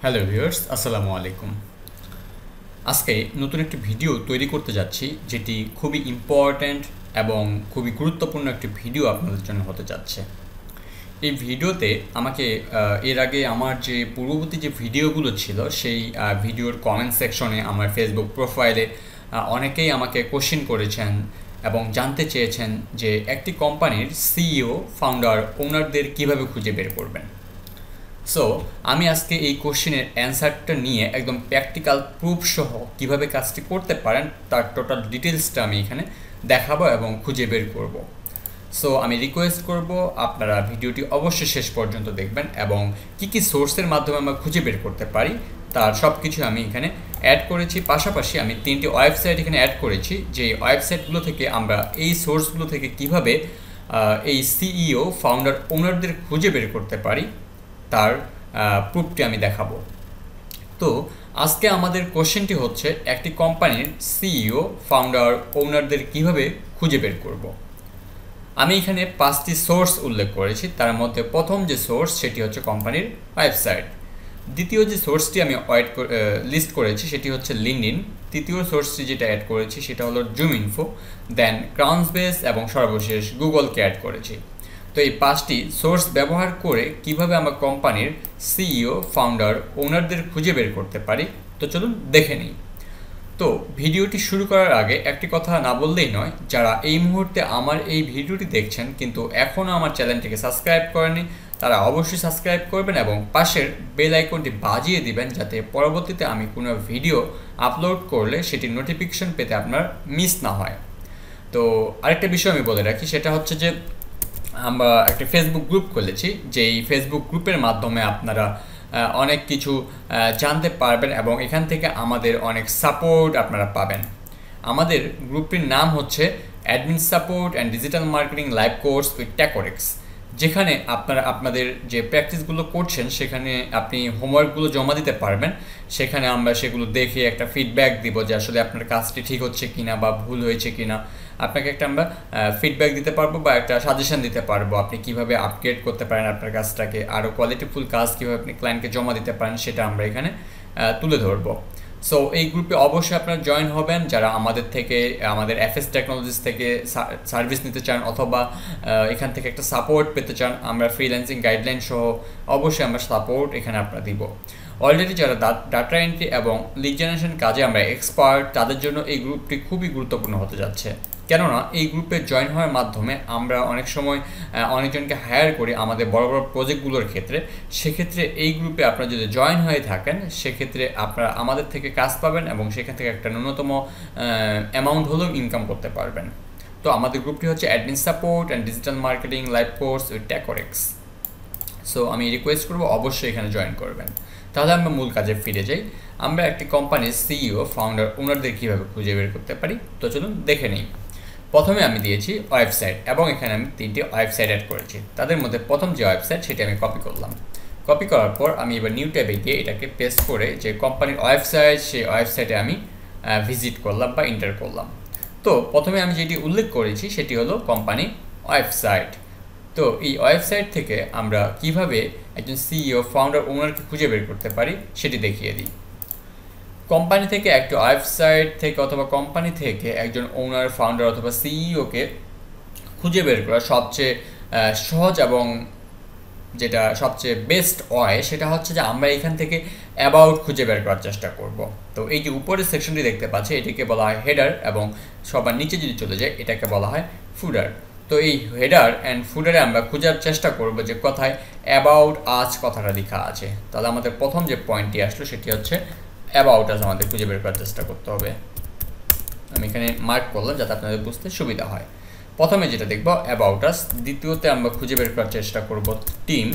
Hello viewers, আসসালামু আলাইকুম। আজকে নতুন একটি ভিডিও তৈরি করতে যাচ্ছি, যেটি খুবই ইম্পর্ট্যান্ট এবং খুবই গুরুত্বপূর্ণ একটি ভিডিও আপনাদের জন্য হতে যাচ্ছে। এই ভিডিওতে আমাকে এর আগে আমার যে পূর্ববর্তী যে ভিডিওগুলো ছিল সেই ভিডিওর কমেন্ট সেকশনে আমার ফেসবুক প্রোফাইলে অনেকেই আমাকে কোশ্চেন করেছেন এবং জানতে চেয়েছেন যে একটি কোম্পানির সিইও, ফাউন্ডার, ওনারদের কিভাবে খুঁজে বের করবেন। সো আমি আজকে এই কোশ্চেনের অ্যান্সারটা নিয়ে একদম প্র্যাকটিক্যাল প্রুফ সহ কীভাবে কাজটি করতে পারেন তার টোটাল ডিটেলসটা আমি এখানে দেখাবো এবং খুঁজে বের করব। সো আমি রিকোয়েস্ট করব আপনারা ভিডিওটি অবশ্যই শেষ পর্যন্ত দেখবেন এবং কী কী সোর্সের মাধ্যমে আমরা খুঁজে বের করতে পারি তার সব কিছু আমি এখানে অ্যাড করেছি। পাশাপাশি আমি 3টি ওয়েবসাইট এখানে অ্যাড করেছি, যে ওয়েবসাইটগুলো থেকে আমরা এই সোর্সগুলো থেকে কিভাবে এই সিইও, ফাউন্ডার, ওনারদের খুঁজে বের করতে পারি তার প্রুফটি আমি দেখাবো। তো আজকে আমাদের কোশ্চেনটি হচ্ছে একটি কোম্পানির সিইও, ফাউন্ডার, ওনারদের কিভাবে খুঁজে বের করব। আমি এখানে 5টি সোর্স উল্লেখ করেছি। তার মধ্যে প্রথম যে সোর্স সেটি হচ্ছে কোম্পানির ওয়েবসাইট। দ্বিতীয় যে সোর্সটি আমি লিস্ট করেছি সেটি হচ্ছে লিঙ্কডইন। তৃতীয় সোর্সটি যেটা অ্যাড করেছি সেটা হলো জুম ইনফো, দেন ক্রাউন্সবেস এবং সর্বশেষ গুগলকে অ্যাড করেছি। তো এই 5টি সোর্স ব্যবহার করে কিভাবে আমরা কোম্পানির সিইও, ফাউন্ডার, ওনারদের খুঁজে বের করতে পারি, তো চলুন দেখে নিই। তো ভিডিওটি শুরু করার আগে একটি কথা না বললেই নয়, যারা এই মুহূর্তে আমার এই ভিডিওটি দেখছেন কিন্তু এখনও আমার চ্যানেলটিকে সাবস্ক্রাইব করেনি, তারা অবশ্যই সাবস্ক্রাইব করবেন এবং পাশের বেল আইকনটি বাজিয়ে দিবেন, যাতে পরবর্তীতে আমি কোনো ভিডিও আপলোড করলে সেটির নোটিফিকেশন পেতে আপনার মিস না হয়। তো আরেকটা বিষয় আমি বলে রাখি, সেটা হচ্ছে যে আমরা একটা ফেসবুক গ্রুপ খুলেছি, যেই ফেসবুক গ্রুপের মাধ্যমে আপনারা অনেক কিছু জানতে পারবেন এবং এখান থেকে আমাদের অনেক সাপোর্ট আপনারা পাবেন। আমাদের গ্রুপটির নাম হচ্ছে admin support and digital marketing live course with ট্যাকোরেক্স, যেখানে আপনারা আপনাদের যে প্র্যাকটিসগুলো করছেন সেখানে আপনি হোমওয়ার্কগুলো জমা দিতে পারবেন। সেখানে আমরা সেগুলো দেখে একটা ফিডব্যাক দিব যে আসলে আপনার কাজটি ঠিক হচ্ছে কিনা বা ভুল হয়েছে কিনা। আপনাকে একটা আমরা ফিডব্যাক দিতে পারবো বা একটা সাজেশন দিতে পারবো আপনি কিভাবে আপগ্রেড করতে পারেন আপনার কাজটাকে, আরও কোয়ালিটিফুল কাজ কীভাবে আপনি ক্লায়েন্টকে জমা দিতে পারেন সেটা আমরা এখানে তুলে ধরবো। সো এই গ্রুপে অবশ্যই আপনারা জয়েন হবেন যারা আমাদের থেকে, আমাদের এফএস টেকনোলজিস থেকে সার্ভিস নিতে চান অথবা এখান থেকে একটা সাপোর্ট পেতে চান। আমরা ফ্রিল্যান্সিং গাইডলাইন সহ অবশ্যই আমরা সাপোর্ট এখানে আপনারা দিব। অলরেডি যারা ডাটা এন্ট্রি এবং লিড জেনারেশন কাজে আমরা এক্সপার্ট, তাদের জন্য এই গ্রুপটি খুবই গুরুত্বপূর্ণ হতে যাচ্ছে। কেননা এই গ্রুপে জয়েন হওয়ার মাধ্যমে আমরা অনেক সময় অনেকজনকে হায়ার করি আমাদের বড় বড় প্রজেক্টগুলোর ক্ষেত্রে। সেক্ষেত্রে এই গ্রুপে আপনারা যদি জয়েন হয়ে থাকেন সেক্ষেত্রে আপনারা আমাদের থেকে কাজ পাবেন এবং সেখান থেকে একটা ন্যূনতম অ্যামাউন্ট হলেও ইনকাম করতে পারবেন। তো আমাদের গ্রুপটি হচ্ছে admin support and digital marketing live course with ট্যাকোরেক্স। সো আমি রিকোয়েস্ট করবো অবশ্যই এখানে জয়েন করবেন। তাহলে আমরা মূল কাজে ফিরে যাই। আমরা একটি কোম্পানির সিইও, ফাউন্ডার, ওনারদের কীভাবে খুঁজে বের করতে পারি, তো চলুন দেখে নিই। প্রথমে আমি দিয়েছি ওয়েবসাইট এবং এখানে আমি 3টি ওয়েবসাইট অ্যাড করেছি। তাদের মধ্যে প্রথম যে ওয়েবসাইট সেটি আমি কপি করলাম। কপি করার পর আমি এবার নিউ ট্যাবে গিয়ে এটাকে পেস্ট করে যে কোম্পানির ওয়েবসাইট, সেই ওয়েবসাইটে আমি ভিজিট করলাম বা এন্টার করলাম। তো প্রথমে আমি যেটি উল্লেখ করেছি সেটি হলো কোম্পানি ওয়েবসাইট। তো এই ওয়েবসাইট থেকে আমরা কিভাবে একজন সিইও, ফাউন্ডার, ওনারকে খুঁজে বের করতে পারি সেটি দেখিয়ে দিই। কোম্পানি থেকে একটা ওয়েবসাইট থেকে অথবা কোম্পানি থেকে একজন ওনার, ফাউন্ডার অথবা সিইওকে খুঁজে বের করা সবচেয়ে সহজ এবং যেটা সবচেয়ে বেস্ট ওয়ে সেটা হচ্ছে যে আমরা এখান থেকে অ্যাবাউট খুঁজে বের করার চেষ্টা করব। তো এই যে উপরের সেকশনটি দেখতে পাচ্ছি এটাকে বলা হয় হেডার এবং সবার নিচে যদি চলে যায় এটাকে বলা হয় ফুডার। তো এই হেডার অ্যান্ড ফুডারে আমরা খোঁজার চেষ্টা করব যে কোথায় অ্যাবাউট আজ কথাটা লেখা আছে। তাহলে আমাদের প্রথম যে পয়েন্টটি আসলো সেটি হচ্ছে অ্যাবাউট আজ আমাদের খুঁজে বের করার চেষ্টা করতে হবে। আমি এখানে মার্ক করলাম যাতে আপনাদের বুঝতে সুবিধা হয়। প্রথমে যেটা দেখব অ্যাবাউট আস, দ্বিতীয়তে আমরা খুঁজে বের করার চেষ্টা করব টিম,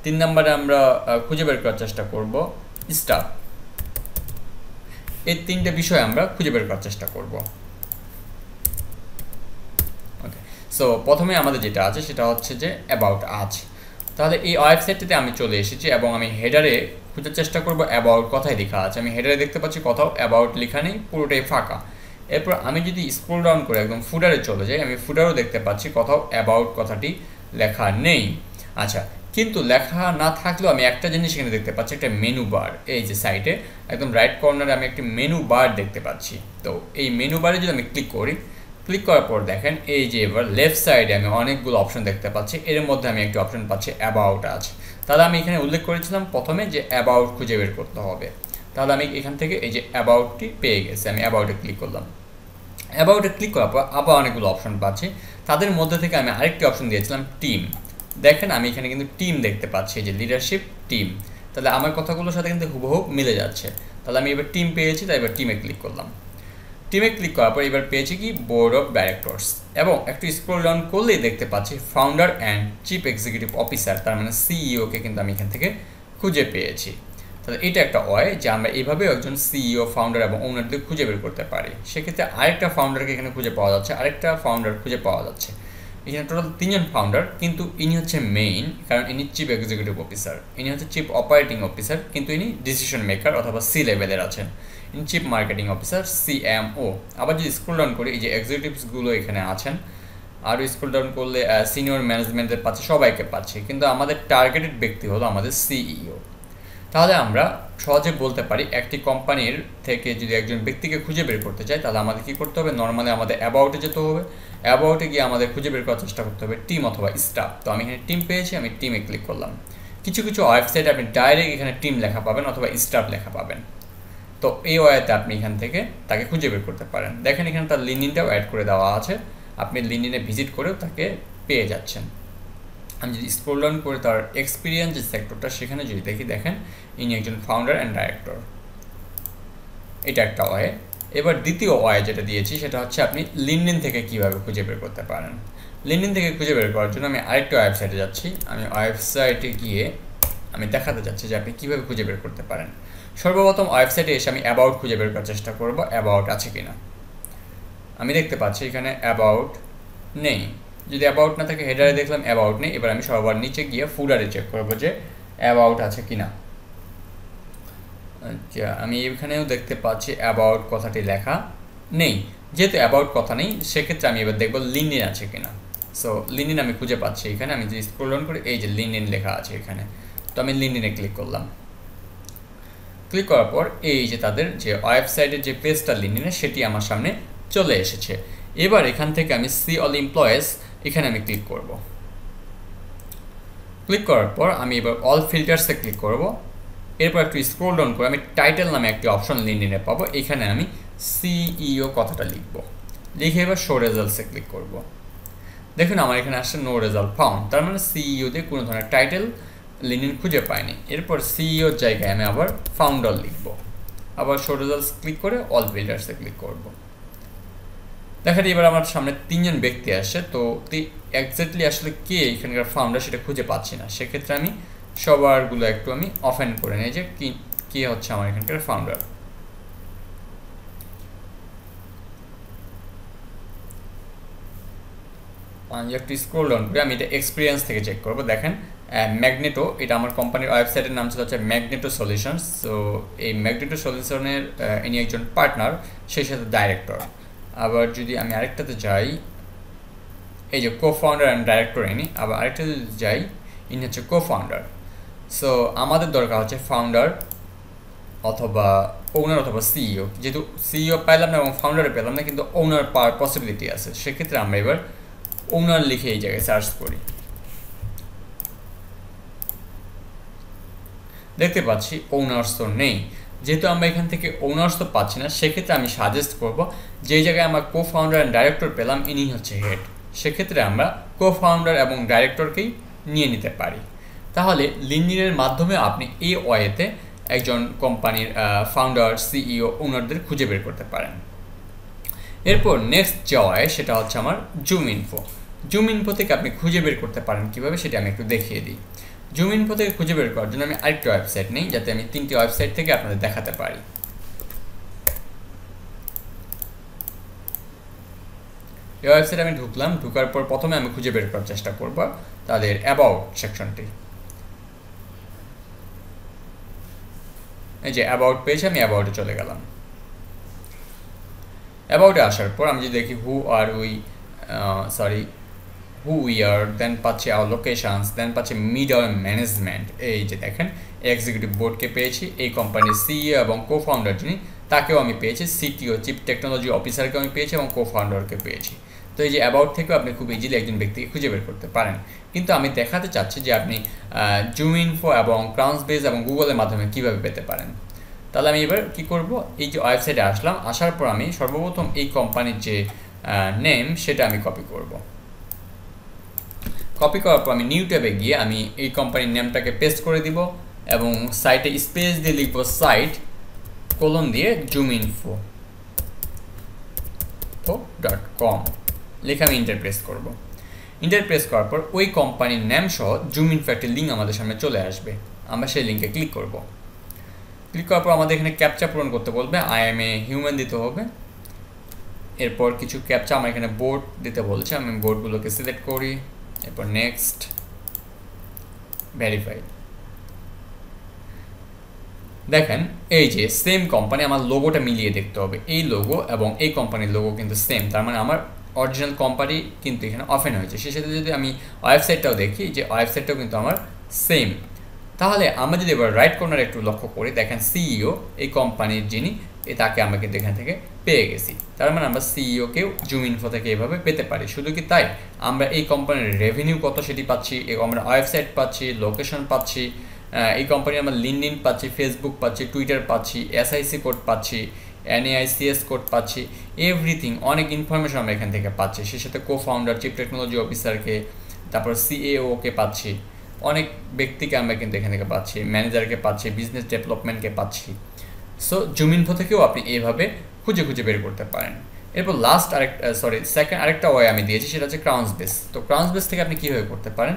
3 নম্বরে আমরা খুঁজে বের করার চেষ্টা করব স্টাফ। এই 3টে বিষয় আমরা খুঁজে বের করার চেষ্টা করব। ওকে, সো প্রথমে আমাদের যেটা আছে সেটা হচ্ছে যে অ্যাবাউট আজ। তাহলে এই ওয়েবসাইটটিতে আমি চলে এসেছি এবং আমি হেডারে খোঁজার চেষ্টা করব অ্যাবাউট কথায় লেখা আছে। আমি হেডারে দেখতে পাচ্ছি কোথাও অ্যাবাউট লেখা নেই, পুরোটাই ফাঁকা। এরপর আমি যদি স্ক্রল ডাউন করে একদম ফুডারে চলে যাই, আমি ফুডারও দেখতে পাচ্ছি কোথাও অ্যাবাউট কথাটি লেখা নেই। আচ্ছা, কিন্তু লেখা না থাকলেও আমি একটা জিনিস এখানে দেখতে পাচ্ছি, একটা মেনু বার। এই যে সাইটে একদম রাইট কর্নারে আমি একটি মেনু বার দেখতে পাচ্ছি। তো এই মেনু বারে যদি আমি ক্লিক করি, ক্লিক করার পর দেখেন এই যে এবার লেফট সাইডে আমি অনেকগুলো অপশন দেখতে পাচ্ছি। এর মধ্যে আমি একটি অপশন পাচ্ছি অ্যাবাউট আছে। তাহলে আমি এখানে উল্লেখ করেছিলাম প্রথমে যে অ্যাবাউট খুঁজে বের করতে হবে। তাহলে আমি এখান থেকে এই যে অ্যাবাউটটি পেয়ে গেছি, আমি অ্যাবাউটে ক্লিক করলাম। অ্যাবাউটে ক্লিক করার পর আবার অনেকগুলো অপশন পাচ্ছি। তাদের মধ্যে থেকে আমি আরেকটি অপশন দিয়েছিলাম টিম। দেখেন আমি এখানে কিন্তু টিম দেখতে পাচ্ছি, যে লিডারশিপ টিম। তাহলে আমার কথাগুলোর সাথে কিন্তু হুবহু মিলে যাচ্ছে। তাহলে আমি এবার টিম পেয়েছি, তাই এবার টিমে ক্লিক করলাম। টিমে ক্লিক করার পর এবার পেয়েছি কি বোর্ড অফ ডাইরেক্টরস, এবং একটু স্ক্রল ডাউন করলেই দেখতে পাচ্ছি founder and chief executive officer, তার মানে সিইওকে কিন্তু আমি এখান থেকে খুঁজে পেয়েছি। তাহলে এটা একটা ওয়ে যে আমরা এইভাবে একজন সিইও, ফাউন্ডার এবং ওনারদের খুঁজে বের করতে পারি। সেক্ষেত্রে আরেকটা ফাউন্ডারকে এখানে খুঁজে পাওয়া যাচ্ছে, আরেকটা ফাউন্ডার খুঁজে পাওয়া যাচ্ছে। এখানে টোটাল 3 জন ফাউন্ডার, কিন্তু ইনি হচ্ছে মেইন, কারণ ইনি চিফ এক্সিকিউটিভ অফিসার। ইনি হচ্ছে চিফ অপারেটিং অফিসার, কিন্তু ইনি ডিসিশন মেকার অথবা সি লেভেলের আছেন। ইনি চিফ মার্কেটিং অফিসার, সিএমও। আবার যদি স্ক্রল ডাউন করি, এই যে এক্সিকিউটিভসগুলো এখানে আছেন। আর স্ক্রল ডাউন করলে সিনিয়র ম্যানেজমেন্টের পাচ্ছে, সবাইকে পাচ্ছে, কিন্তু আমাদের টার্গেটেড ব্যক্তি হলো আমাদের সিইও। তাহলে আমরা সহজে বলতে পারি একটি কোম্পানির থেকে যদি একজন ব্যক্তিকে খুঁজে বের করতে চাই, তাহলে আমাদের কী করতে হবে? নর্মালি আমাদের অ্যাবাউটে যেতে হবে। অ্যাবাউটে গিয়ে আমাদের খুঁজে বের করার চেষ্টা করতে হবে টিম অথবা স্টাফ। তো আমি এখানে টিম পেয়েছি, আমি টিমে ক্লিক করলাম। কিছু কিছু ওয়েবসাইটে আপনি ডাইরেক্ট এখানে টিম লেখা পাবেন অথবা স্টাফ লেখা পাবেন। তো এই ওয়েতে আপনি এখান থেকে তাকে খুঁজে বের করতে পারেন। দেখেন এখানে তার লিঙ্কটাও অ্যাড করে দেওয়া আছে, আপনি লিঙ্কডিনে ভিজিট করেও তাকে পেয়ে যাচ্ছেন। আমি যদি স্ক্রল ডাউন করে তার এক্সপিরিয়েন্স যে সেক্টরটা, সেখানে যদি দেখি, দেখেন ইনি একজন ফাউন্ডার অ্যান্ড ডাইরেক্টর। এটা একটা ওয়ে। এবার দ্বিতীয় ওয়ে যেটা দিয়েছি সেটা হচ্ছে আপনি লিঙ্কডিন থেকে কীভাবে খুঁজে বের করতে পারেন। লিঙ্কডিন থেকে খুঁজে বের করার জন্য আমি আরেকটা ওয়েবসাইটে যাচ্ছি। আমি ওয়েবসাইটে গিয়ে আমি দেখাতে যাচ্ছি যে আপনি কীভাবে খুঁজে বের করতে পারেন। সর্বপ্রথম ওয়েবসাইটে এসে আমি অ্যাবাউট খুঁজে বের করার চেষ্টা করব, অ্যাবাউট আছে কিনা। আমি দেখতে পাচ্ছি এখানে অ্যাবাউট নেই। যদি অ্যাবাউট না থাকে, হেডারে দেখলাম অ্যাবাউট নেই। এবার আমি সবার নিচে গিয়ে ফুডারে চেক করবো যে অ্যাবাউট আছে কিনা। আচ্ছা, আমি এখানেও দেখতে পাচ্ছি অ্যাবাউট কথাটি লেখা নেই। যেহেতু অ্যাবাউট কথা নেই, সেক্ষেত্রে আমি এবার দেখবো লিঙ্কডিন আছে কিনা। সো লিঙ্কডিন আমি খুঁজে পাচ্ছি এখানে। আমি যদি স্ক্রল ডাউন করি, এই যে লিঙ্কডিন লেখা আছে এখানে। তো আমি লিঙ্কডিনে ক্লিক করলাম। ক্লিক করার পর এই যে তাদের যে ওয়েবসাইটের যে পেজটা লিঙ্কডিনে, সেটি আমার সামনে চলে এসেছে। এবার এখান থেকে আমি সি অল এমপ্লয়েজ, এখানে আমি ক্লিক করব। ক্লিক করার পর আমি এবার অল ফিল্টার্সে ক্লিক করব। এরপর একটু স্ক্রল ডাউন করে আমি টাইটেল নামে একটি অপশন লিঙ্কডিনে পাবো। এখানে আমি সিইও কথাটা লিখব। লিখে এবার শো রেজাল্টসে ক্লিক করব। দেখুন আমার এখানে আসছে নো রেজাল্ট ফাউন্ড, তার মানে সিইও দিয়ে কোনো ধরনের টাইটেল লিঙ্কডিন খুঁজে পাইনি। এরপর সিইওর জায়গায় আমি আবার ফাউন্ডার লিখব। আবার শো রেজাল্টস ক্লিক করে অল ফিল্টার্সে ক্লিক করব। দেখেন এবার আমার সামনে 3 জন ব্যক্তি আসছে। তো এক্স্যাক্টলি আসলে কে এখানকার ফাউন্ডার সেটা খুঁজে পাচ্ছি না। সেক্ষেত্রে আমি সবারগুলো একটু আমি অফেন করে নিই যে কে হচ্ছে আমার এখানকার ফাউন্ডার। আমি একটু স্ক্রল ডাউন করে আমি এটা এক্সপিরিয়েন্স থেকে চেক করবো। দেখেন ম্যাগনেটো, এটা আমার কোম্পানির ওয়েবসাইটের নাম ছিল হচ্ছে ম্যাগনেটো সলিউশনস। সো এই ম্যাগনেটো সলিউশনের ইনি একজন পার্টনার, সেই সাথে ডাইরেক্টর। আবার যদি আমি আরেকটাতে যাই, এই যে কো ফাউন্ডার অ্যান্ড ডাইরেক্টর ইনি। আবার আরেকটা যদি যাই, ইনি হচ্ছে কো ফাউন্ডার। সো আমাদের দরকার হচ্ছে ফাউন্ডার অথবা ওনার অথবা সিইও। যেহেতু সিইও পাইলাম না এবং ফাউন্ডারে পেলাম না, কিন্তু ওনার পাওয়ার পসিবিলিটি আছে। সেক্ষেত্রে আমরা এবার ওনার লিখে এই জায়গায় সার্চ করি। দেখতে পাচ্ছি ওনার্স তো নেই। যেহেতু আমরা এখান থেকে ওনার্স তো পাচ্ছি না, সেক্ষেত্রে আমি সাজেস্ট করব যে জায়গায় আমরা কো ফাউন্ডার অ্যান্ড ডাইরেক্টর পেলাম, ইনি হচ্ছে হেড। সেক্ষেত্রে আমরা কো ফাউন্ডার এবং ডাইরেক্টরকেই নিয়ে নিতে পারি। তাহলে লিঙ্কডিনের মাধ্যমে আপনি এই ওয়েতে একজন কোম্পানির ফাউন্ডার, সিইও, ওনারদের খুঁজে বের করতে পারেন। এরপর নেক্সট যে ওয়ে সেটা হচ্ছে আমার জুম ইনফো। জুম ইনফো থেকে আপনি খুঁজে বের করতে পারেন কীভাবে, সেটা আমি একটু দেখিয়ে দিই। জুম ইনফো থেকে খুঁজে বের করার জন্য আমি আরেকটা ওয়েবসাইট নেই, যাতে আমি 3টি ওয়েবসাইট থেকে আপনাদের দেখাতে পারি। এই ওয়েবসাইটে আমি ঢুকলাম। ঢুকার পর প্রথমে আমি খুঁজে বের করার চেষ্টা করব তাদের অ্যাবাউট সেকশনটি। এই যে অ্যাবাউট পেজ, আমি অ্যাবাউটে চলে গেলাম। অ্যাবাউটে আসার পর আমি যদি দেখি হু আর উই হু উই আর, দেন পাচ্ছি আওয়ার লোকেশনস, দেন পাচ্ছি মিডল ম্যানেজমেন্ট। এই যে দেখেন এক্সিকিউটিভ বোর্ডকে পেয়েছি, এই কোম্পানির সিইও এবং কো ফাউন্ডার যিনি তাকেও আমি পেয়েছি, সিটিও চিফ টেকনোলজি অফিসারকে আমি পেয়েছি এবং কো ফাউন্ডারকে পেয়েছি। তো এই যে অ্যাবাউট থেকেও আপনি খুব ইজিলি একজন ব্যক্তিকে খুঁজে বের করতে পারেন। কিন্তু আমি দেখাতে চাচ্ছি যে আপনি জুম ইনফো এবং ক্রাউন্সবেস এবং গুগলের মাধ্যমে কীভাবে পেতে পারেন। তাহলে আমি এবার কি করব, এই যে ওয়েবসাইটে আসলাম, আসার পর আমি সর্বপ্রথম এই কোম্পানির যে নেম সেটা আমি কপি করব। কপি করার পর আমি নিউ ট্যাবে গিয়ে আমি এই কোম্পানির নেমটাকে পেস্ট করে দিব এবং সাইটে স্পেস দিয়ে লিখব সাইট কোলন দিয়ে joominfo.com লিখে আমি ইন্টার প্রেস করব। ইন্টার প্রেস করার পর ওই কোম্পানির নেম সহ জুম ইনফো একটা লিঙ্ক আমাদের সামনে চলে আসবে। আমরা সেই লিঙ্কে ক্লিক করব। ক্লিক করার পর আমাদের এখানে ক্যাপচা পূরণ করতে বলবে, আই এম এ হিউম্যান দিতে হবে। এরপর কিছু ক্যাপচা আমার এখানে বোর্ড দিতে বলছে, আমি বোর্ডগুলোকে সিলেক্ট করি, এরপর নেক্সট, ভেরিফাই। দেখেন এই যে সেম কোম্পানি, আমার লোগোটা মিলিয়ে দেখতে হবে, এই লোগো এবং এই কোম্পানির লোগো কিন্তু সেম, তার মানে আমার অরিজিনাল কোম্পানি কিন্তু এখানে ওপেন হয়েছে। সেই সাথে যদি আমি ওয়েবসাইটটাও দেখি, যে ওয়েবসাইটটাও কিন্তু আমার সেম। তাহলে আমরা যদি এবার রাইট কর্নারে একটু লক্ষ্য করি, দেখেন সিইও এই কোম্পানির যিনি, তাকে আমরা কিন্তু এখান থেকে পেয়ে গেছি। তার মানে আমরা সিইওকেও জুম ইনফো থেকে এভাবে পেতে পারি। শুধু কি তাই, আমরা এই কোম্পানির রেভিনিউ কত সেটি পাচ্ছি, আমরা ওয়েবসাইট পাচ্ছি, লোকেশন পাচ্ছি, এই কোম্পানি আমরা লিঙ্কডইন পাচ্ছি, ফেসবুক পাচ্ছি, টুইটার পাচ্ছি, এসআইসি কোড পাচ্ছি, এনএআইসিএস কোড পাচ্ছি, এভরিথিং, অনেক ইনফরমেশন আমরা এখান থেকে পাচ্ছি। সেই সাথে কো ফাউন্ডার, চিফ টেকনোলজি অফিসারকে, তারপর সিএওকে পাচ্ছি, অনেক ব্যক্তিকে আমরা কিন্তু এখান থেকে পাচ্ছি, ম্যানেজারকে পাচ্ছি, বিজনেস ডেভেলপমেন্টকে পাচ্ছি। সো জুম ইনফো থেকেও আপনি এইভাবে খুঁজে খুঁজে বের করতে পারেন। এরপর লাস্ট সেকেন্ড আরেকটা ওয়ে আমি দিয়েছি, সেটা হচ্ছে ক্রাউন্সবেস। তো ক্রাউন্সবেস থেকে আপনি কীভাবে করতে পারেন,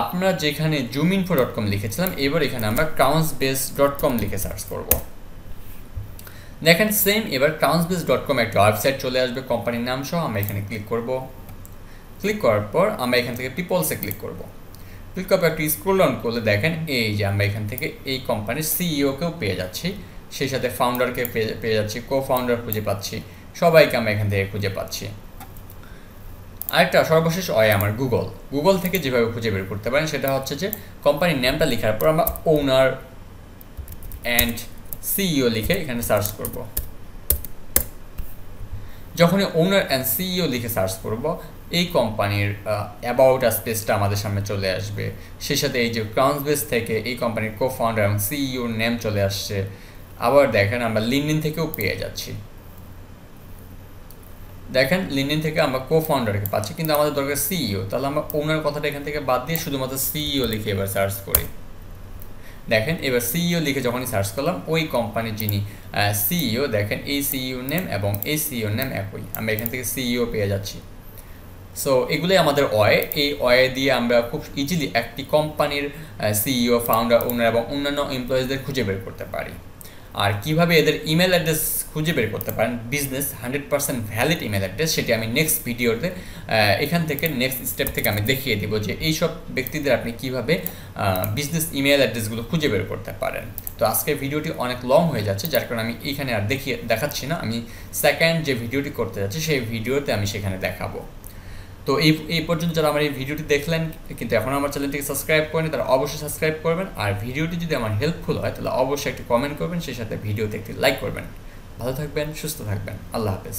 আপনারা যেখানে joominfo.com লিখেছিলাম, এবার এখানে আমরা crownsbase.com লিখে সার্চ করব। দেখেন সেম, এবার crownsbase.com একটা ওয়েবসাইট চলে আসবে কোম্পানির নাম সহ। আমরা এখানে ক্লিক করব। ক্লিক করার পর আমরা এখান থেকে পিপলসে ক্লিক করব। ক্লিক করার পর একটু স্ক্রল ডাউন করলে দেখেন এই যে আমরা এখান থেকে এই কোম্পানির সিইওকেও পেয়ে যাচ্ছি, সেই সাথে ফাউন্ডারকে পেয়ে যাচ্ছি, কো ফাউন্ডার খুঁজে পাচ্ছি, সবাইকে আমরা এখান থেকে খুঁজে পাচ্ছি। আরেকটা সর্বশেষ হয় আমার গুগল থেকে যেভাবে খুঁজে বের করতে পারেন সেটা হচ্ছে যে কোম্পানির নেমটা লেখার পর আমরা ওনার অ্যান্ড সিইও লিখে এখানে সার্চ করব। যখনই ওনার অ্যান্ড সিইও লিখে সার্চ করব, এই কোম্পানির অ্যাবাউট স্পেসটা আমাদের সামনে চলে আসবে। সেই সাথে এই যে ক্রাউন্সবেস থেকে এই কোম্পানির কো ফাউন্ডার এবং সিইওর নেম চলে আসছে। আবার দেখেন আমরা লিঙ্কডইন থেকেও পেয়ে যাচ্ছি। দেখেন লিঙ্কডইন থেকে আমরা কো ফাউন্ডারকে পাচ্ছি, কিন্তু আমাদের দরকার সিইও। তাহলে আমরা ওনার কথাটা এখান থেকে বাদ দিয়ে শুধুমাত্র সিইও লিখে এবার সার্চ করি। দেখেন এবার সিইও লিখে যখনই সার্চ করলাম, ওই কোম্পানির যিনি সিইও, দেখেন এই সিইওর নেম এবং এই সিইওর নেম একই, আমরা এখান থেকে সিইও পেয়ে যাচ্ছি। সো এগুলোই আমাদের এই ওয়ে দিয়ে আমরা খুব ইজিলি একটি কোম্পানির সিইও, ফাউন্ডার, ওনার এবং অন্যান্য এমপ্লয়িজদের খুঁজে বের করতে পারি। আর কিভাবে এদের ইমেল অ্যাড্রেস খুঁজে বের করতে পারেন, বিজনেস 100% ভ্যালিড ইমেল অ্যাড্রেস, সেটি আমি নেক্সট ভিডিওতে এখান থেকে নেক্সট স্টেপ থেকে আমি দেখিয়ে দিব যে এইসব ব্যক্তিদের আপনি কিভাবে বিজনেস ইমেল অ্যাড্রেসগুলো খুঁজে বের করতে পারেন। তো আজকের ভিডিওটি অনেক লং হয়ে যাচ্ছে, যার কারণে আমি এইখানে আর দেখাচ্ছি না। আমি সেকেন্ড যে ভিডিওটি করতে যাচ্ছি সেই ভিডিওতে আমি সেখানে দেখাবো। তো এই পর্যন্ত যারা আমার এই ভিডিওটি দেখলেন কিন্তু এখন আমার চ্যানেলটিকে সাবস্ক্রাইব করেন, তারা অবশ্যই সাবস্ক্রাইব করবেন। আর ভিডিওটি যদি আমার হেল্পফুল হয় তাহলে অবশ্যই একটি কমেন্ট করবেন, সেই সাথে ভিডিওতে একটি লাইক করবেন। ভালো থাকবেন, সুস্থ থাকবেন, আল্লাহ হাফেজ।